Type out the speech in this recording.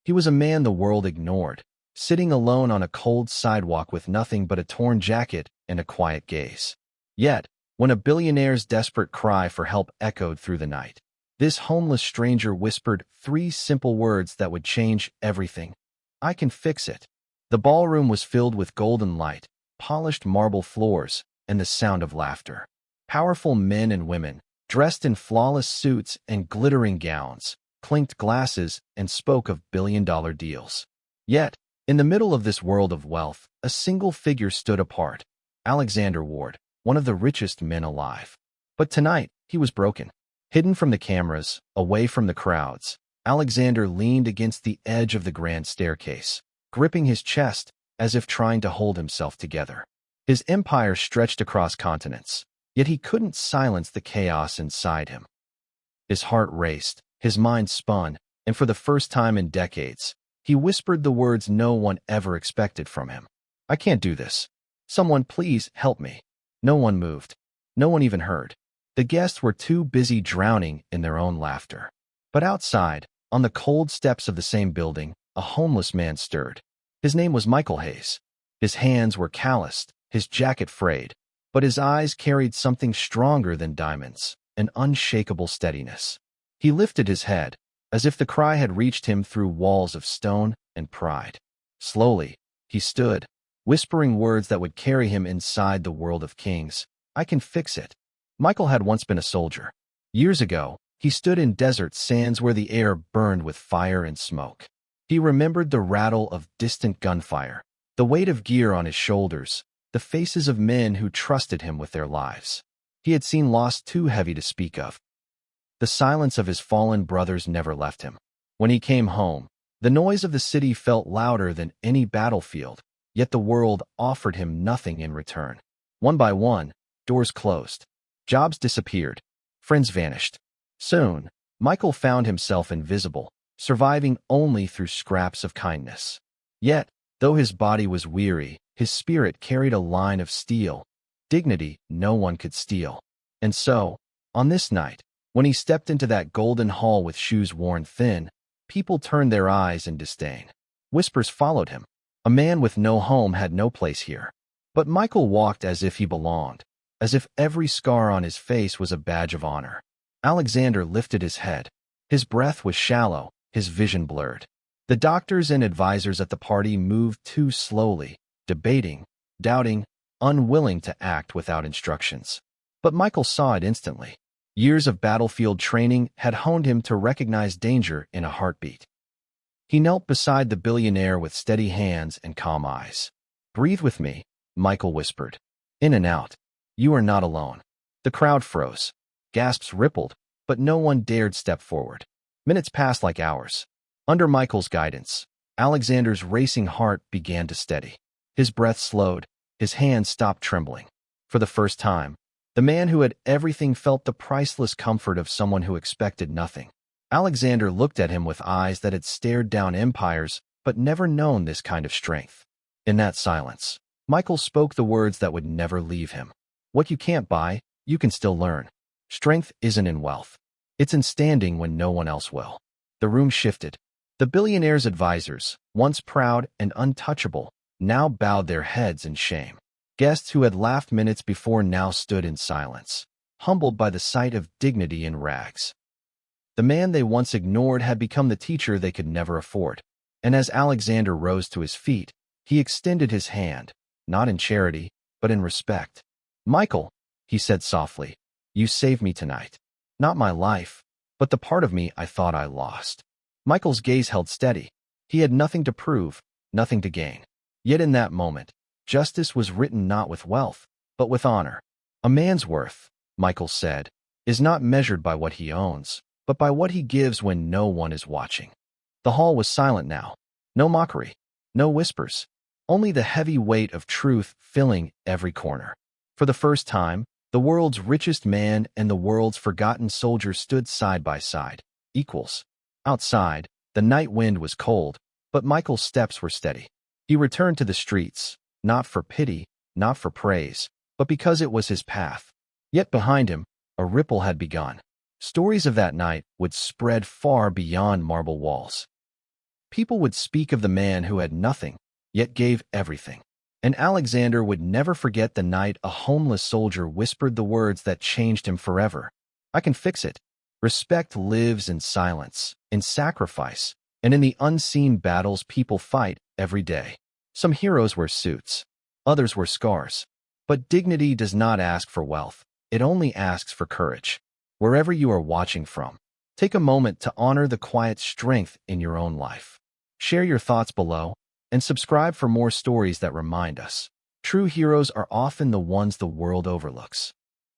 He was a man the world ignored, sitting alone on a cold sidewalk with nothing but a torn jacket and a quiet gaze. Yet, when a billionaire's desperate cry for help echoed through the night, this homeless stranger whispered 3 simple words that would change everything. "I can fix it." The ballroom was filled with golden light, polished marble floors, and the sound of laughter. Powerful men and women, dressed in flawless suits and glittering gowns, clinked glasses and spoke of billion-dollar deals. Yet, in the middle of this world of wealth, a single figure stood apart: Alexander Ward, one of the richest men alive. But tonight, he was broken. Hidden from the cameras, away from the crowds, Alexander leaned against the edge of the grand staircase, gripping his chest as if trying to hold himself together. His empire stretched across continents, yet he couldn't silence the chaos inside him. His heart raced, his mind spun, and for the first time in decades, he whispered the words no one ever expected from him. "I can't do this. Someone please help me." No one moved. No one even heard. The guests were too busy drowning in their own laughter. But outside, on the cold steps of the same building, a homeless man stirred. His name was Michael Hayes. His hands were calloused, his jacket frayed, but his eyes carried something stronger than diamonds, an unshakable steadiness. He lifted his head, as if the cry had reached him through walls of stone and pride. Slowly, he stood, whispering words that would carry him inside the world of kings. "I can fix it." Michael had once been a soldier. Years ago, he stood in desert sands where the air burned with fire and smoke. He remembered the rattle of distant gunfire, the weight of gear on his shoulders, the faces of men who trusted him with their lives. He had seen loss too heavy to speak of. The silence of his fallen brothers never left him. When he came home, the noise of the city felt louder than any battlefield, yet the world offered him nothing in return. One by one, doors closed. Jobs disappeared. Friends vanished. Soon, Michael found himself invisible, surviving only through scraps of kindness. Yet, though his body was weary, his spirit carried a line of steel, dignity no one could steal. And so, on this night, when he stepped into that golden hall with shoes worn thin, people turned their eyes in disdain. Whispers followed him. A man with no home had no place here. But Michael walked as if he belonged, as if every scar on his face was a badge of honor. Alexander lifted his head. His breath was shallow, his vision blurred. The doctors and advisors at the party moved too slowly, debating, doubting, unwilling to act without instructions. But Michael saw it instantly. Years of battlefield training had honed him to recognize danger in a heartbeat. He knelt beside the billionaire with steady hands and calm eyes. "Breathe with me," Michael whispered. "In and out. You are not alone." The crowd froze. Gasps rippled, but no one dared step forward. Minutes passed like hours. Under Michael's guidance, Alexander's racing heart began to steady. His breath slowed, his hands stopped trembling. For the first time, the man who had everything felt the priceless comfort of someone who expected nothing. Alexander looked at him with eyes that had stared down empires but never known this kind of strength. In that silence, Michael spoke the words that would never leave him. "What you can't buy, you can still learn. Strength isn't in wealth. It's in standing when no one else will." The room shifted. The billionaire's advisors, once proud and untouchable, now bowed their heads in shame. Guests who had laughed minutes before now stood in silence, humbled by the sight of dignity in rags. The man they once ignored had become the teacher they could never afford. And as Alexander rose to his feet, he extended his hand, not in charity, but in respect. "Michael," he said softly, "you saved me tonight. Not my life, but the part of me I thought I lost." Michael's gaze held steady. He had nothing to prove, nothing to gain. Yet in that moment, justice was written not with wealth, but with honor. "A man's worth," Michael said, "is not measured by what he owns, but by what he gives when no one is watching." The hall was silent now. No mockery, no whispers, only the heavy weight of truth filling every corner. For the first time, the world's richest man and the world's forgotten soldier stood side by side, equals. Outside, the night wind was cold, but Michael's steps were steady. He returned to the streets, not for pity, not for praise, but because it was his path. Yet behind him, a ripple had begun. Stories of that night would spread far beyond marble walls. People would speak of the man who had nothing, yet gave everything. And Alexander would never forget the night a homeless soldier whispered the words that changed him forever. "I can fix it." Respect lives in silence, in sacrifice, and in the unseen battles people fight every day. Some heroes wear suits, others wear scars. But dignity does not ask for wealth. It only asks for courage. Wherever you are watching from, take a moment to honor the quiet strength in your own life. Share your thoughts below, and subscribe for more stories that remind us. True heroes are often the ones the world overlooks.